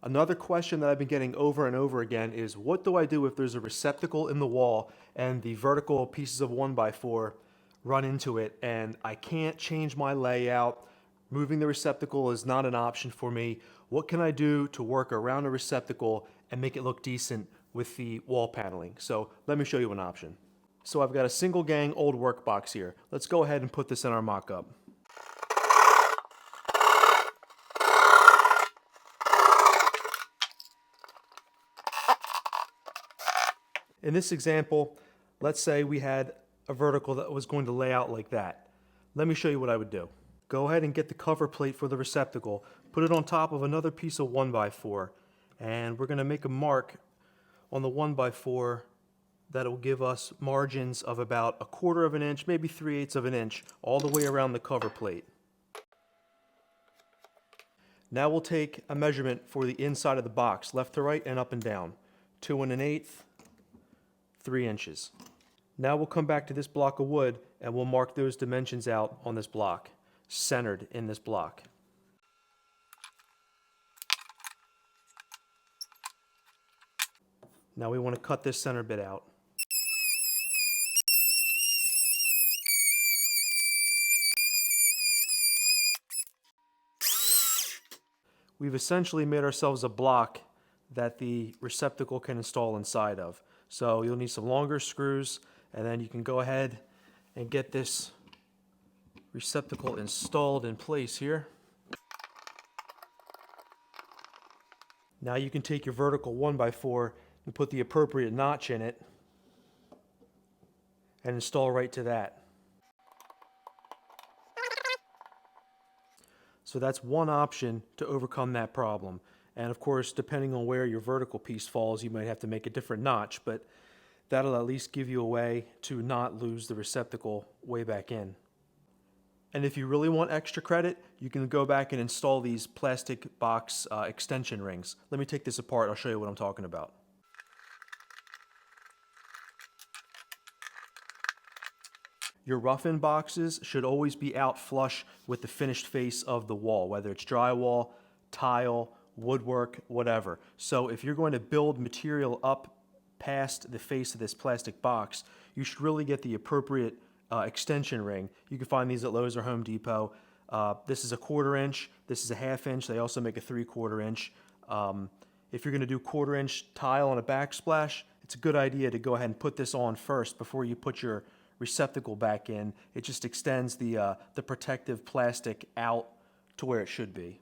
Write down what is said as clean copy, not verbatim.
Another question that I've been getting over and over again is, what do I do if there's a receptacle in the wall and the vertical pieces of 1x4 run into it and I can't change my layout? Moving the receptacle is not an option for me. What can I do to work around a receptacle and make it look decent with the wall paneling? So let me show you an option. So I've got a single gang old work box here. Let's go ahead and put this in our mock-up. In this example, let's say we had a vertical that was going to lay out like that. Let me show you what I would do. Go ahead and get the cover plate for the receptacle, put it on top of another piece of 1x4, and we're going to make a mark on the 1x4 that will give us margins of about 1/4 of an inch, maybe 3/8 of an inch, all the way around the cover plate. Now we'll take a measurement for the inside of the box, left to right and up and down. 2 1/8, 3 inches. Now we'll come back to this block of wood and we'll mark those dimensions out on this block, centered in this block. Now we want to cut this center bit out. We've essentially made ourselves a block that the receptacle can install inside of. So you'll need some longer screws, and then you can go ahead and get this receptacle installed in place here. Now you can take your vertical 1x4 and put the appropriate notch in it and install right to that. So that's one option to overcome that problem. And of course, depending on where your vertical piece falls, you might have to make a different notch, but that'll at least give you a way to not lose the receptacle way back in. And if you really want extra credit, you can go back and install these plastic box extension rings. Let me take this apart, I'll show you what I'm talking about. Your rough-in boxes should always be out flush with the finished face of the wall, whether it's drywall, tile, woodwork, whatever. So if you're going to build material up past the face of this plastic box, you should really get the appropriate extension ring. You can find these at Lowe's or Home Depot. This is a 1/4 inch, this is a 1/2 inch, they also make a 3/4 inch. If you're going to do 1/4 inch tile on a backsplash, it's a good idea to go ahead and put this on first before you put your receptacle back in. It just extends the protective plastic out to where it should be.